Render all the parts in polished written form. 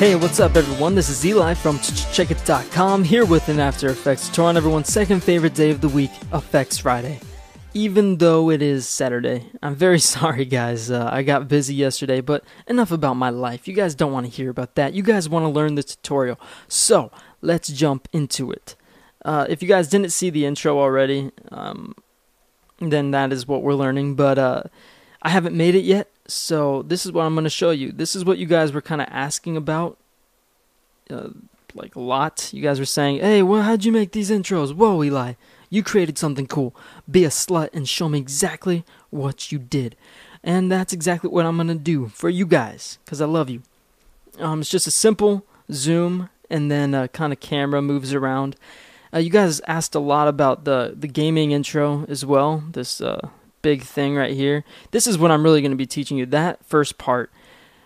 Hey, what's up everyone? This is Eli from checkit.com here with an After Effects tutorial on everyone's second favorite day of the week, Effects Friday. Even though it is Saturday, I'm very sorry guys, I got busy yesterday, but enough about my life. You guys don't want to hear about that. You guys want to learn the tutorial. So, let's jump into it. If you guys didn't see the intro already, then that is what we're learning, but I haven't made it yet. So this is what I'm going to show you. This is what you guys were kind of asking about, like a lot. You guys were saying, hey, well, how'd you make these intros? Whoa, Eli, you created something cool. Be a slut and show me exactly what you did. And that's exactly what I'm going to do for you guys, because I love you. It's just a simple zoom, and then kind of camera moves around. You guys asked a lot about the gaming intro as well, this big thing right here. This is what I'm really going to be teaching you, that first part.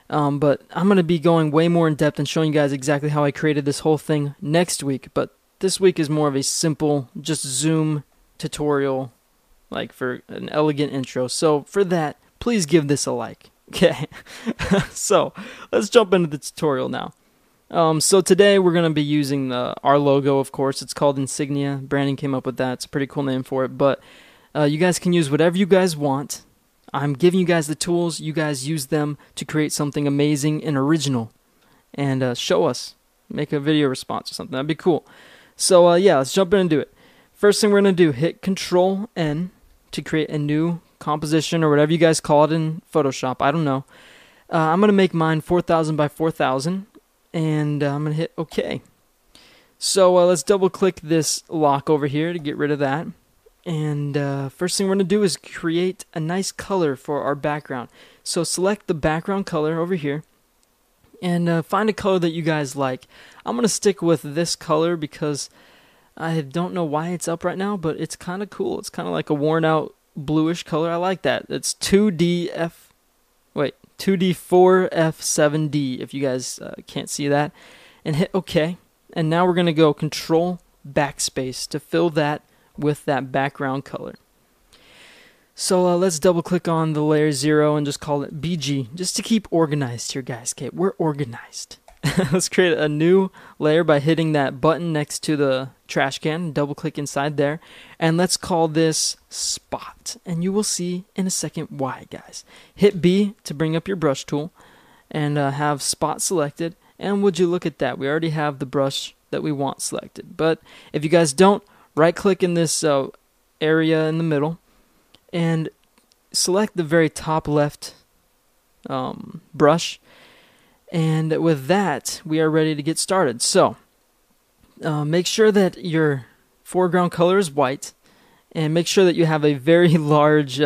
But I'm going to be going way more in depth and showing you guys exactly how I created this whole thing next week. But this week is more of a simple, just zoom tutorial, like for an elegant intro. So for that, please give this a like. Okay, so let's jump into the tutorial now. So today we're going to be using our logo, of course. It's called Insignia. Brandon came up with that. It's a pretty cool name for it. But you guys can use whatever you guys want. I'm giving you guys the tools. You guys use them to create something amazing and original. And show us. Make a video response or something. That'd be cool. So yeah, let's jump in and do it. First thing we're going to do, hit Control-N to create a new composition or whatever you guys call it in Photoshop. I don't know. I'm going to make mine 4000 by 4000. And I'm going to hit OK. So let's double click this lock over here to get rid of that. And first thing we're going to do is create a nice color for our background. So select the background color over here and find a color that you guys like. I'm going to stick with this color because I don't know why it's up right now, but it's kind of cool. It's kind of like a worn out bluish color. I like that. It's 2D4F7D if you guys can't see that. And hit OK. And now we're going to go Control Backspace to fill that with that background color. So let's double click on the layer 0 and just call it BG, just to keep organized here guys. Okay, we're organized. Let's create a new layer by hitting that button next to the trash can, double click inside there, and let's call this Spot, and you will see in a second why guys. Hit B to bring up your brush tool and have Spot selected, and would you look at that, we already have the brush that we want selected. But if you guys don't, right click in this area in the middle and select the very top left brush, and with that we are ready to get started. So make sure that your foreground color is white, and make sure that you have a very large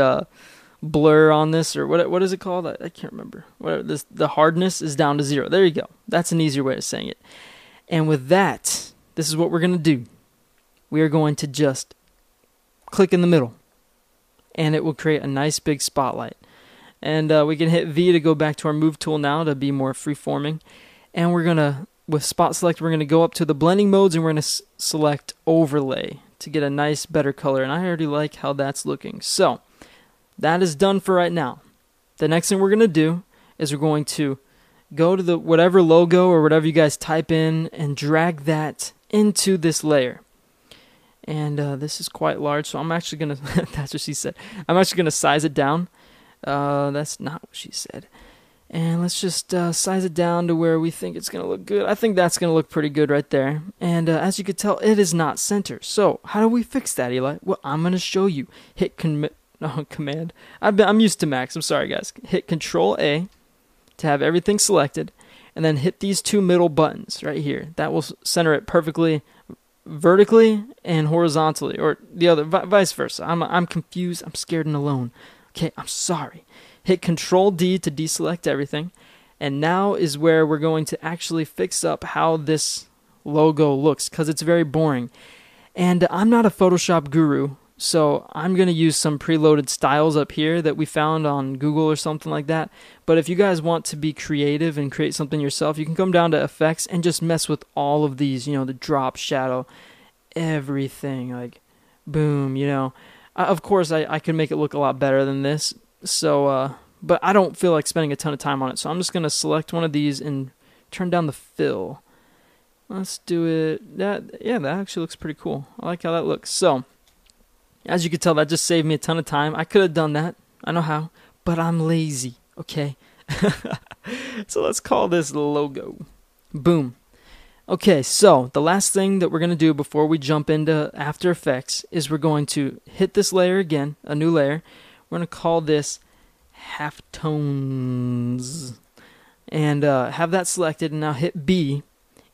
blur on this, or what is it called? I can't remember. Whatever, the hardness is down to 0. There you go. That's an easier way of saying it. And with that, this is what we're going to do. We are going to just click in the middle, and it will create a nice big spotlight. And we can hit V to go back to our move tool now to be more free-forming. And we're going to, with spot select, we're going to go up to the blending modes, and we're going to select overlay to get a nice better color. And I already like how that's looking. So that is done for right now. The next thing we're going to do is we're going to go to the whatever logo or whatever you guys type in and drag that into this layer. And this is quite large, so I'm actually going to, that's what she said. I'm actually going to size it down. That's not what she said. And let's just size it down to where we think it's going to look good. I think that's going to look pretty good right there. And as you can tell, it is not center. So how do we fix that, Eli? Well, I'm going to show you. Hit Command. I'm used to Macs. I'm sorry, guys. Hit Control-A to have everything selected. And then hit these two middle buttons right here. That will center it perfectly vertically and horizontally, or the other, vice versa. I'm confused. I'm scared and alone. Okay, I'm sorry. Hit Control-D to deselect everything, and now is where we're going to actually fix up how this logo looks, because it's very boring. And I'm not a Photoshop guru, so I'm going to use some preloaded styles up here that we found on Google or something like that. But if you guys want to be creative and create something yourself, you can come down to Effects and just mess with all of these, you know, the drop, shadow, everything, like boom, you know. Of course, I can make it look a lot better than this, so but I don't feel like spending a ton of time on it, so I'm just going to select one of these and turn down the fill. Let's do it. Yeah, that actually looks pretty cool. I like how that looks. So, as you can tell, that just saved me a ton of time. I could have done that. I know how, but I'm lazy. Okay. So let's call this logo. Boom. Okay, so the last thing that we're going to do before we jump into After Effects is we're going to hit this layer again, a new layer. We're going to call this Halftones. And have that selected, and now hit B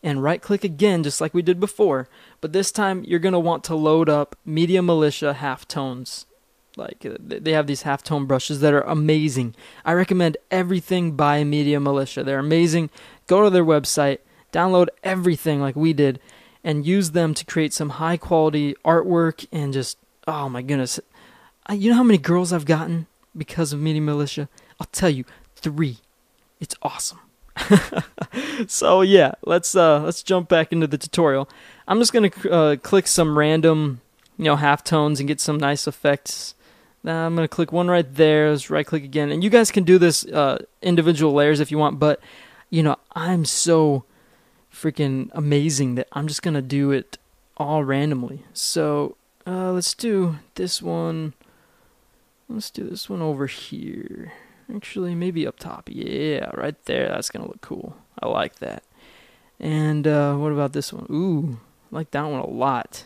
and right click again just like we did before. But this time you're going to want to load up Media Militia Halftones. Like, they have these halftone brushes that are amazing. I recommend everything by Media Militia. They're amazing. Go to their website, download everything like we did, and use them to create some high quality artwork and just, oh my goodness. You know how many girls I've gotten because of Media Militia? I'll tell you, 3. It's awesome. So yeah, let's jump back into the tutorial. I'm just gonna click some random, halftones and get some nice effects. Now I'm gonna click one right there. Let's right click again, and you guys can do this individual layers if you want. But I'm so freaking amazing that I'm just gonna do it all randomly. So let's do this one. Let's do this one over here. Actually, maybe up top. Yeah, right there. That's going to look cool. I like that. And what about this one? Ooh, I like that one a lot.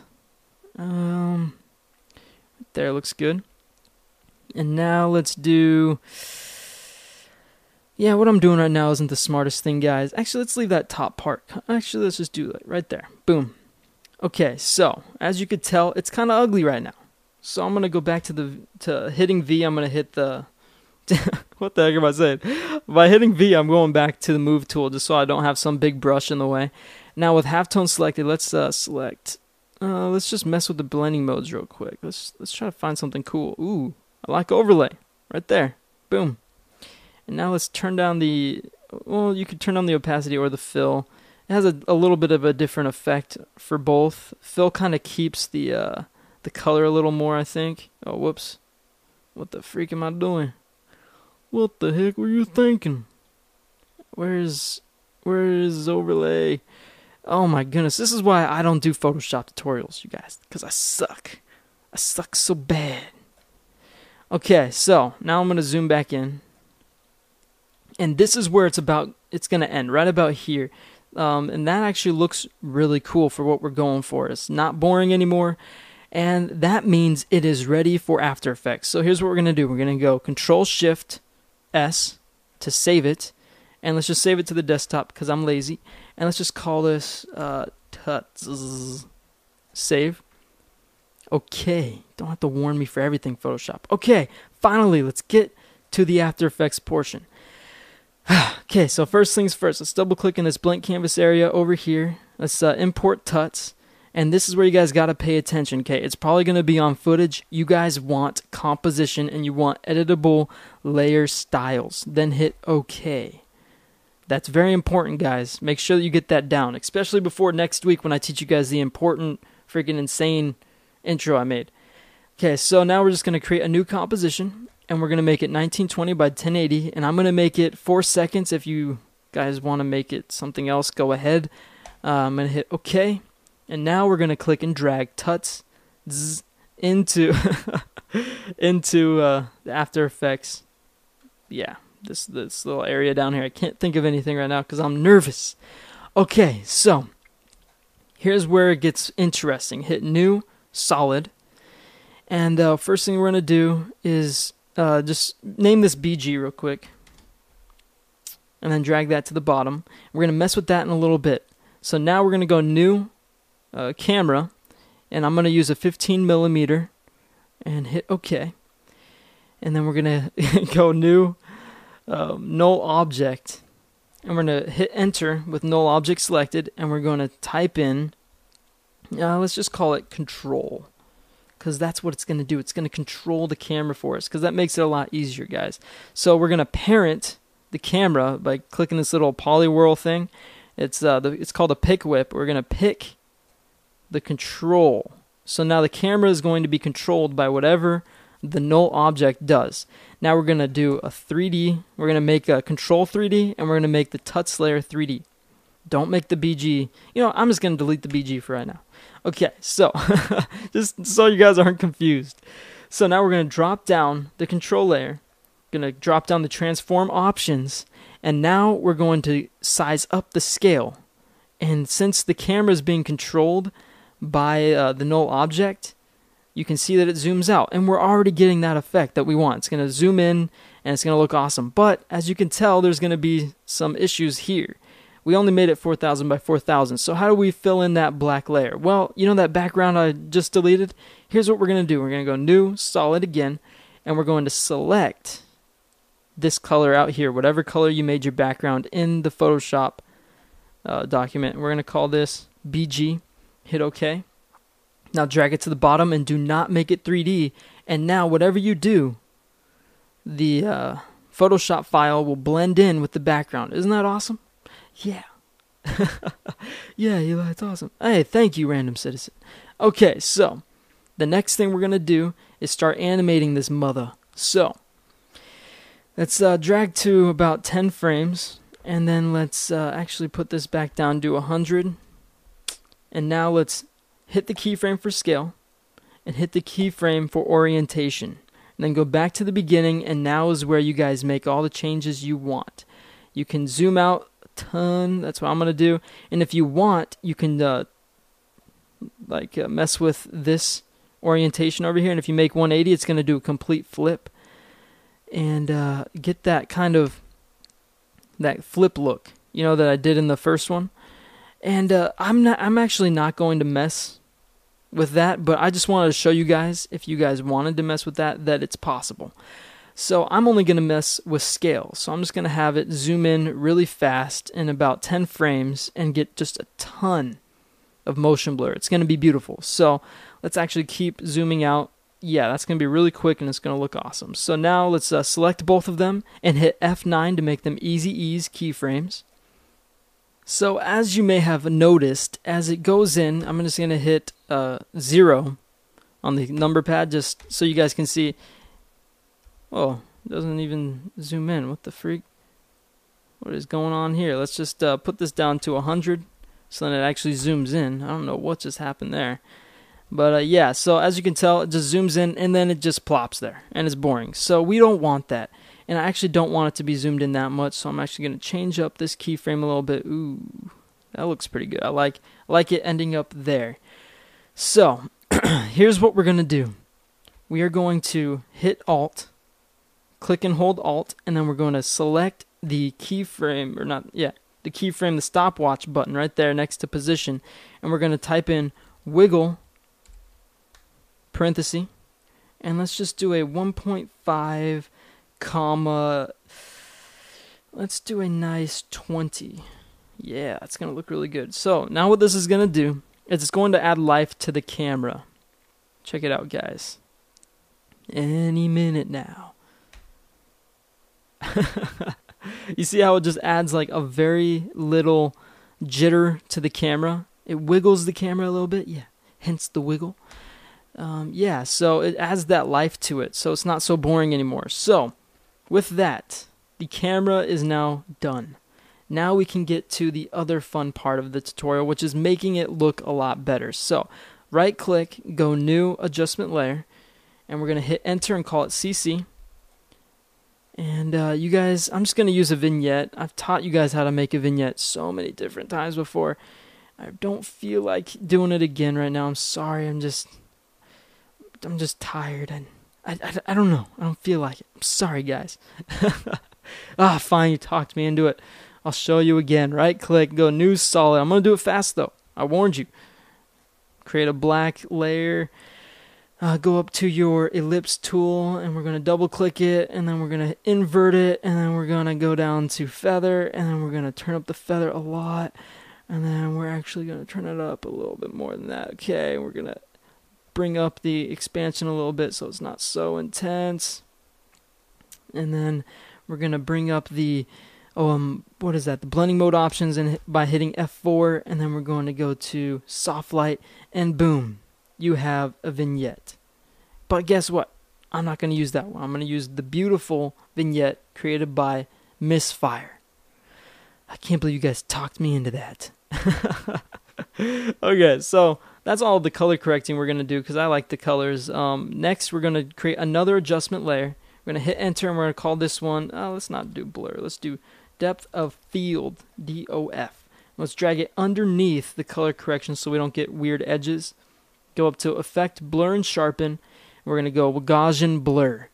Right there looks good. And now let's do... Yeah, what I'm doing right now isn't the smartest thing, guys. Actually, let's leave that top part. Actually, let's just do it right there. Boom. Okay, so, as you could tell, it's kind of ugly right now. So I'm going to go back to hitting V. I'm going to hit the... What the heck am I saying? By hitting V, I'm going back to the move tool just so I don't have some big brush in the way. Now with halftone selected, let's select. Let's just mess with the blending modes real quick. Let's try to find something cool. Ooh, I like overlay right there. Boom. And now let's turn down the. Well, you could turn on the opacity or the fill. It has a little bit of a different effect for both. Fill kind of keeps the color a little more, I think. Oh, whoops! What the freak am I doing? What the heck were you thinking? Where is overlay? Oh my goodness, this is why I don't do Photoshop tutorials, you guys, because I suck. I suck so bad. Okay, so now I'm going to zoom back in. And this is where it's going to end, right about here. And that actually looks really cool for what we're going for. It's not boring anymore. And that means it is ready for After Effects. So here's what we're going to do. We're going to go Control-Shift S to save it, and let's just save it to the desktop because I'm lazy, and let's just call this tuts. Save. Okay, don't have to warn me for everything, Photoshop. Okay, finally, let's get to the After Effects portion. Okay, so first things first, let's double click in this blank canvas area over here. Let's import tuts. And this is where you guys got to pay attention, okay? It's probably going to be on footage. You guys want composition and you want editable layer styles. Then hit OK. That's very important, guys. Make sure that you get that down, especially before next week when I teach you guys the important, freaking insane intro I made. Okay, so now we're just going to create a new composition, and we're going to make it 1920 by 1080, and I'm going to make it 4 seconds. If you guys want to make it something else, go ahead. I'm going to hit OK. And now we're going to click and drag tuts into the After Effects. Yeah, this little area down here. I can't think of anything right now because I'm nervous. Okay, so here's where it gets interesting. Hit New, Solid. And first thing we're going to do is just name this BG real quick. And then drag that to the bottom. We're going to mess with that in a little bit. So now we're going to go New. Camera, and I'm going to use a 15mm and hit OK. And then we're going to go New, Null Object, and we're going to hit Enter with Null Object selected, and we're going to type in, let's just call it Control, because that's what it's going to do. It's going to control the camera for us, because that makes it a lot easier, guys. So we're going to parent the camera by clicking this little polywhirl thing. It's called a pick whip. We're going to pick the control. So now the camera is going to be controlled by whatever the null object does. Now we're going to do a 3D. We're going to make a control 3D, and we're going to make the tuts layer 3D. Don't make the BG. You know, I'm just going to delete the BG for right now. Okay, so just so you guys aren't confused. So now we're going to drop down the control layer, going to drop down the transform options, and now we're going to size up the scale. And since the camera is being controlled by the null object, you can see that it zooms out, and we're already getting that effect that we want. It's going to zoom in, and it's going to look awesome. But as you can tell, there's going to be some issues here. We only made it 4000 by 4000, so how do we fill in that black layer? Well, you know that background I just deleted? Here's what we're going to do. We're going to go New, Solid again, and we're going to select this color out here, whatever color you made your background in the Photoshop document. We're going to call this BG. Hit OK. Now drag it to the bottom and do not make it 3D. And now whatever you do, the Photoshop file will blend in with the background. Isn't that awesome? Yeah. Yeah, Eli, it's awesome. Hey, thank you, random citizen. Okay, so the next thing we're going to do is start animating this mother. So let's drag to about 10 frames, and then let's actually put this back down to 100. And now let's hit the keyframe for scale and hit the keyframe for orientation. And then go back to the beginning, and now is where you guys make all the changes you want. You can zoom out a ton. That's what I'm going to do. And if you want, you can mess with this orientation over here. And if you make 180, it's going to do a complete flip. And get that kind of that flip look, you know, that I did in the first one. And I'm actually not going to mess with that, but I just wanted to show you guys, if you guys wanted to mess with that it's possible. So I'm only going to mess with scale. So I'm just going to have it zoom in really fast in about 10 frames and get just a ton of motion blur. It's going to be beautiful. So let's actually keep zooming out. Yeah, that's going to be really quick and it's going to look awesome. So now let's select both of them and hit F9 to make them easy ease keyframes. So as you may have noticed, as it goes in, I'm just going to hit 0 on the number pad just so you guys can see. Oh, it doesn't even zoom in. What the freak? What is going on here? Let's just put this down to 100 so then it actually zooms in. I don't know what just happened there. But yeah, so as you can tell, it just zooms in and then it just plops there. And it's boring. So we don't want that. And I actually don't want it to be zoomed in that much. So I'm actually going to change up this keyframe a little bit. Ooh, that looks pretty good. I like it ending up there. So here's what we're going to do. We are going to hit Alt, click and hold Alt, and then we're going to select the keyframe, the keyframe, the stopwatch button right there next to position. And we're going to type in wiggle, parenthesis, and let's just do a 1.5, comma, let's do a nice 20. Yeah, it's going to look really good. So now what this is going to do is it's going to add life to the camera. Check it out, guys. Any minute now. You see how it just adds like a very little jitter to the camera? It wiggles the camera a little bit. Yeah, hence the wiggle. Yeah, so it adds that life to it, so it's not so boring anymore. So with that, the camera is now done. Now we can get to the other fun part of the tutorial, which is making it look a lot better. So right click, go New Adjustment Layer, and we're going to hit Enter and call it CC. And you guys, I'm just going to use a vignette. I've taught you guys how to make a vignette so many different times before. I don't feel like doing it again right now. I'm sorry. I'm just tired, and I don't know. I don't feel like it. I'm sorry, guys. Fine, you talked me into it. I'll show you again. Right click, go New Solid. I'm going to do it fast, though. I warned you. Create a black layer. Go up to your ellipse tool, and we're going to double click it, and then we're going to invert it, and then we're going to go down to feather, and then we're going to turn up the feather a lot, and then we're actually going to turn it up a little bit more than that. Okay, we're going to bring up the expansion a little bit so it's not so intense. And then we're going to bring up the the blending mode options and by hitting F4, and then we're going to go to soft light, and boom, you have a vignette. But guess what? I'm not going to use that one. I'm going to use the beautiful vignette created by Misfire. I can't believe you guys talked me into that. Okay, so that's all the color correcting we're going to do because I like the colors. Next, we're going to create another adjustment layer. We're going to hit enter and we're going to call this one, let's not do blur, let's do depth of field, DOF. Let's drag it underneath the color correction so we don't get weird edges. Go up to effect, blur and sharpen. We're going to go Gaussian blur.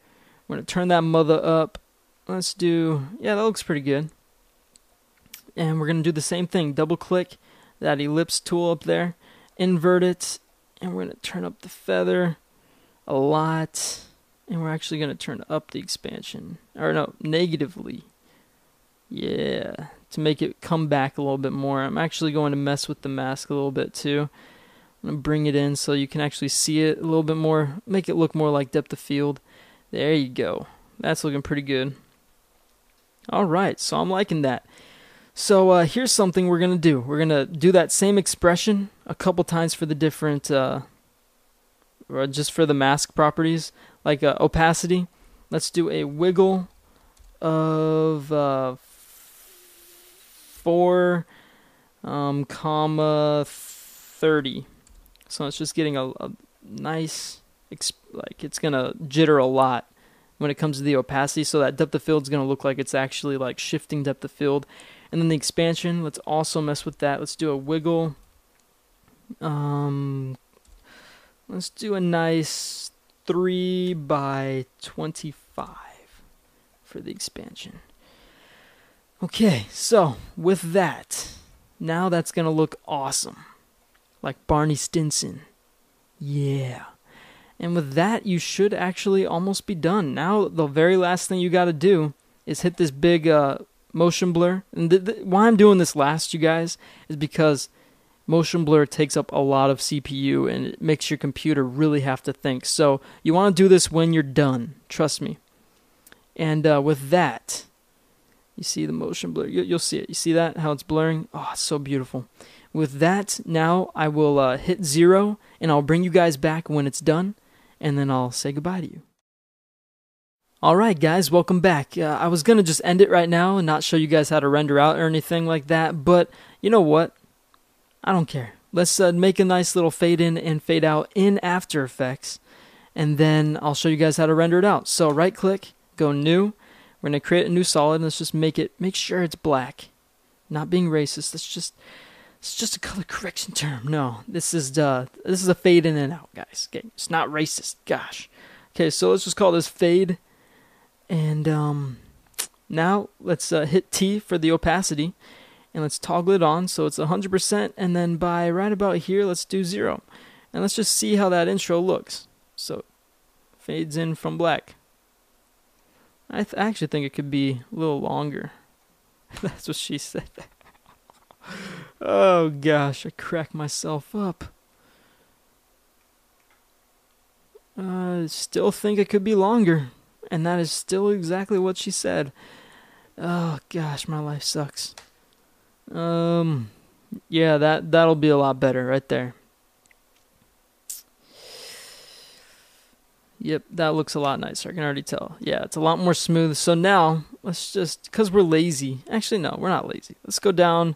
We're going to turn that mother up. Let's do, yeah, that looks pretty good. And we're going to do the same thing. Double click that ellipse tool up there, invert it, and we're going to turn up the feather a lot. And we're actually going to turn up the expansion, or no, negatively. Yeah, to make it come back a little bit more. I'm actually going to mess with the mask a little bit too. I'm going to bring it in so you can actually see it a little bit more, make it look more like depth of field. There you go. That's looking pretty good. Alright, so I'm liking that. So here's something we're going to do. We're going to do that same expression a couple times for the different, or just for the mask properties, like opacity. Let's do a wiggle of 4, comma 30. So it's just getting a nice, like it's going to jitter a lot when it comes to the opacity. So that depth of field is going to look like it's actually like shifting depth of field. And then the expansion, let's also mess with that. Let's do a wiggle. Let's do a nice 3 by 25 for the expansion. Okay, so with that, now that's going to look awesome. Like Barney Stinson. Yeah. And with that, you should actually almost be done. Now, the very last thing you got to do is hit this big motion blur. And why I'm doing this last, you guys, is because motion blur takes up a lot of CPU and it makes your computer really have to think. So you want to do this when you're done. Trust me. And with that, you see the motion blur. You'll see it. You see that? How it's blurring? Oh, it's so beautiful. With that, now I will hit 0, and I'll bring you guys back when it's done, and then I'll say goodbye to you. Alright guys, welcome back. I was going to just end it right now and not show you guys how to render out or anything like that, but you know what? I don't care. Let's make a nice little fade in and fade out in After Effects, and then I'll show you guys how to render it out. So right click, go new. We're going to create a new solid, and let's just make sure it's black. Not being racist, it's just a color correction term. No, this is a fade in and out, guys. Okay, it's not racist. Gosh. Okay, so let's just call this fade. And now let's hit T for the opacity, and let's toggle it on so it's 100%. And then by right about here, let's do 0, and let's just see how that intro looks. So fades in from black. I actually think it could be a little longer. That's what she said. Oh gosh, I cracked myself up. I still think it could be longer, and that is still exactly what she said. Oh gosh, my life sucks. Yeah, that'll be a lot better right there. Yep, that looks a lot nicer. I can already tell. Yeah, it's a lot more smooth. So now, let's just, because we're lazy. Actually, no, we're not lazy. Let's go down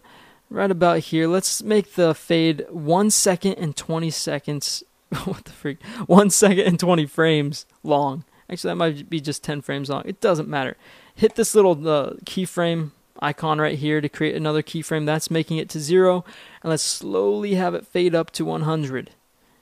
right about here. Let's make the fade 1 second and 20 seconds. What the freak? 1 second and 20 frames long. Actually, that might be just 10 frames long. It doesn't matter. Hit this little keyframe icon right here to create another keyframe. That's making it to 0. And let's slowly have it fade up to 100.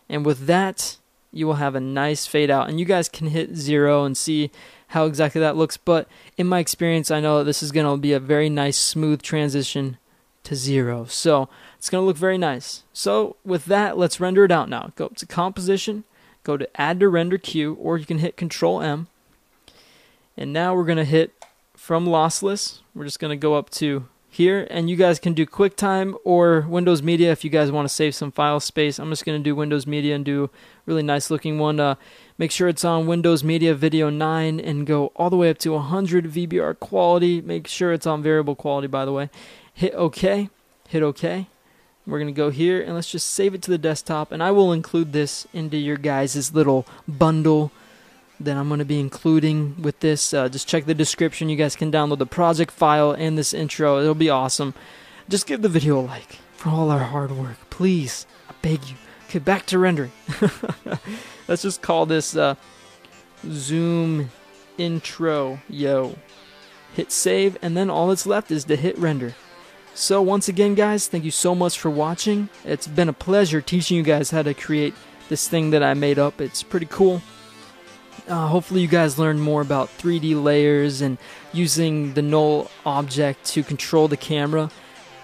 And with that, you will have a nice fade out. And you guys can hit 0 and see how exactly that looks. But in my experience, I know this is going to be a very nice, smooth transition to 0. So it's going to look very nice. So with that, let's render it out now. Go up to Composition, go to Add to Render Queue, or you can hit Control M. And now we're going to hit from Lossless. We're just going to go up to here, and you guys can do QuickTime or Windows Media if you guys want to save some file space. I'm just going to do Windows Media and do a really nice looking one. Make sure it's on Windows Media Video 9 and go all the way up to 100 VBR quality. Make sure it's on variable quality, by the way. Hit OK. Hit OK. We're going to go here, and let's just save it to the desktop, and I will include this into your guys' little bundle that I'm going to be including with this. Just check the description. You guys can download the project file and this intro. It'll be awesome. Just give the video a like for all our hard work. Please, I beg you. Okay, back to rendering. Let's just call this Zoom intro. Yo. Hit save, and then all that's left is to hit render. So once again, guys, thank you so much for watching. It's been a pleasure teaching you guys how to create this thing that I made up. It's pretty cool. Hopefully you guys learned more about 3D layers and using the null object to control the camera.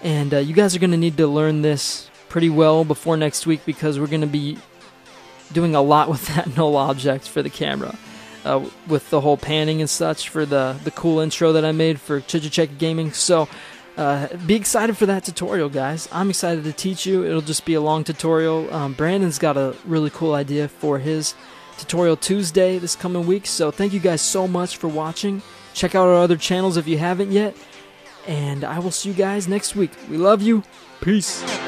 And you guys are going to need to learn this pretty well before next week, because we're going to be doing a lot with that null object for the camera. With the whole panning and such for the cool intro that I made for Check Gaming. So be excited for that tutorial, guys. I'm excited to teach you. It'll just be a long tutorial. Brandon's got a really cool idea for his tutorial Tuesday this coming week. So thank you guys so much for watching. Check out our other channels if you haven't yet. And I will see you guys next week. We love you. Peace.